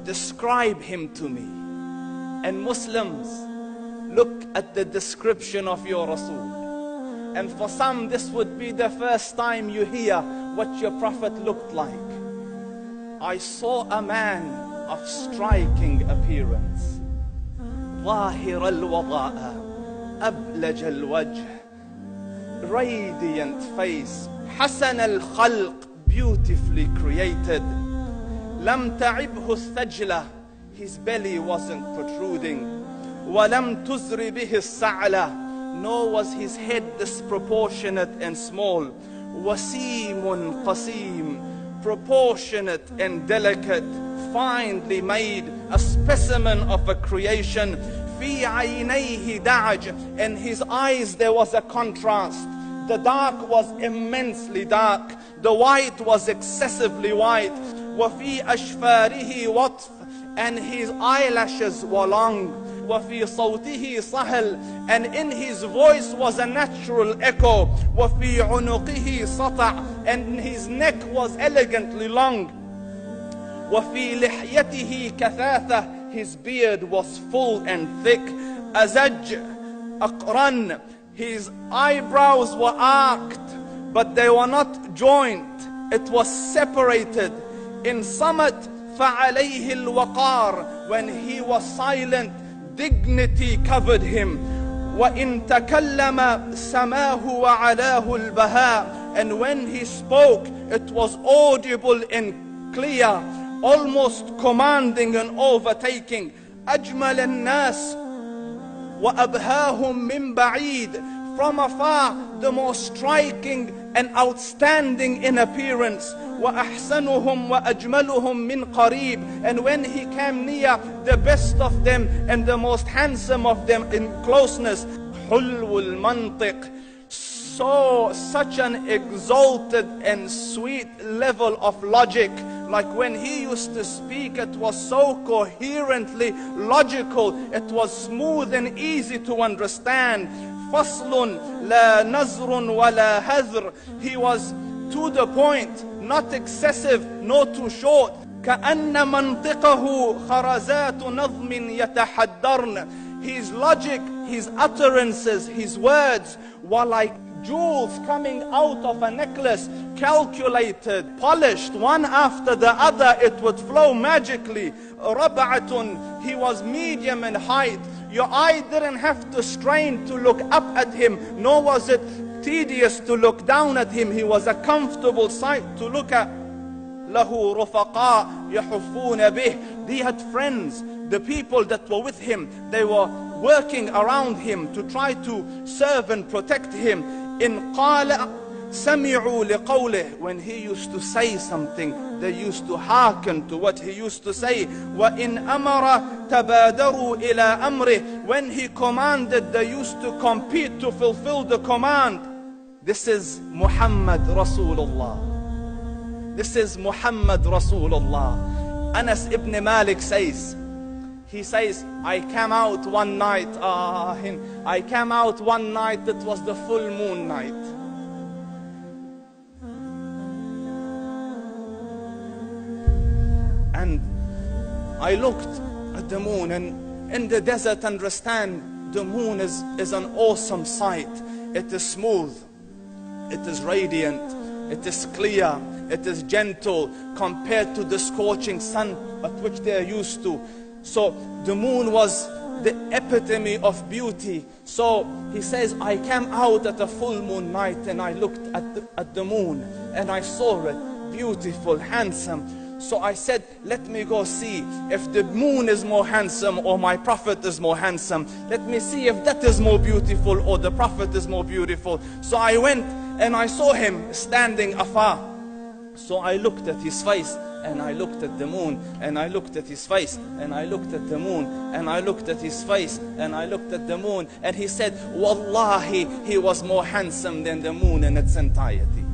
Describe him to me. And Muslims, look at the description of your Rasul. And for some, this would be the first time you hear what your Prophet looked like. I saw a man of striking appearance. ظاهر الوضاء أبلج الوجه, radiant face, حسن الخلق, beautifully created. لم تعبه الثجلة, his belly wasn't protruding. ولم تزر به السعلة, nor was his head disproportionate and small. وسيم قسيم, proportionate and delicate, finely made, a specimen of a creation. في عينيه دعج, in his eyes there was a contrast. The dark was immensely dark, the white was excessively white. وفي أشفاره وطف, and his eyelashes were long. وفي صوته صهل, and in his voice was a natural echo. وفي عنقه سطع, and his neck was elegantly long. وفي لحيته كثاثة, his beard was full and thick. أزج أقرن, his eyebrows were arched, but they were not joined, it was separated. In summit فعليه الوقار, when he was silent, dignity covered him. وإن تكلم سماه وعلاه البهاء, and when he spoke it was audible and clear, almost commanding and overtaking. أجمل الناس وأبهاهم من بعيد, from afar the most striking and outstanding in appearance. وأحسنهم وأجملهم من قريب, and when he came near, the best of them and the most handsome of them in closeness. حلو المنطق, such an exalted and sweet level of logic. Like when he used to speak, it was so coherently logical, it was smooth and easy to understand. فصل لا نزر ولا هذر, he was to the point, not excessive nor too short. كأن منطقه خرزات نظم يتحدرن, his logic, his utterances, his words were like jewels coming out of a necklace, calculated, polished, one after the other, it would flow magically. ربعة, he was medium in height. Your eye didn't have to strain to look up at him, nor was it tedious to look down at him. He was a comfortable sight to look at. له رفقاء يحفون به, he had friends, the people that were with him, they were working around him to try to serve and protect him. إن قال سمعوا لقوله, when he used to say something, they used to hearken to what he used to say. وإن أمر تبادروا إلى أمره, when he commanded, they used to compete to fulfill the command. This is Muhammad Rasulullah. This is Muhammad Rasulullah. Anas ibn Malik says, he says, I came out one night, it was the full moon night. And I looked at the moon, and in the desert, understand, the moon is an awesome sight. It is smooth, it is radiant, it is clear, it is gentle compared to the scorching sun at which they are used to. So the moon was the epitome of beauty. So he says, I came out at a full moon night and I looked at the moon and I saw it beautiful, handsome. So I said, let me go see if the moon is more handsome or my Prophet is more handsome. Let me see if that is more beautiful or the Prophet is more beautiful. So I went and I saw him standing afar. So I looked at his face and I looked at the moon and I looked at his face and I looked at the moon and I looked at his face and I looked at the moon, and he said, Wallahi, he was more handsome than the moon in its entirety.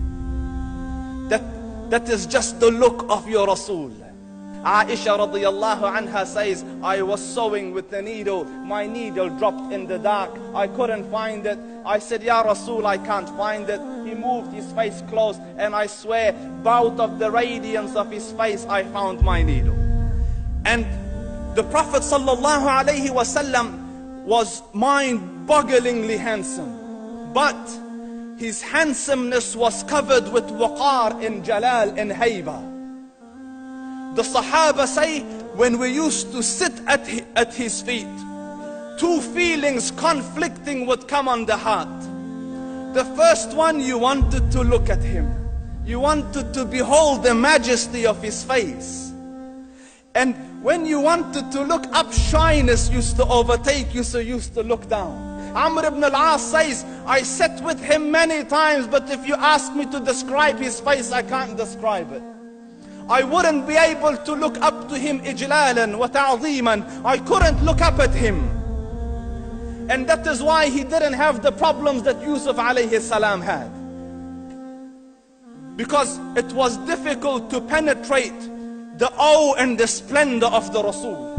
That is just the look of your Rasul. Aisha radiyallahu anha says, I was sewing with the needle. My needle dropped in the dark. I couldn't find it. I said, Ya Rasul, I can't find it. He moved his face close, and I swear, out of the radiance of his face, I found my needle. And the Prophet sallallahu alaihi wasallam was mind-bogglingly handsome. But his handsomeness was covered with waqar and jalal and hayba. The Sahaba say, when we used to sit at his feet, two feelings conflicting would come on the heart. The first one, you wanted to look at him. You wanted to behold the majesty of his face. And when you wanted to look up, shyness used to overtake you, so you used to look down. Amr ibn al-As says, I sat with him many times, but if you ask me to describe his face, I can't describe it. I wouldn't be able to look up to him ijlalan wa ta'zeeman. I couldn't look up at him. And that is why he didn't have the problems that Yusuf alayhi salam had. Because it was difficult to penetrate the awe and the splendor of the Rasul.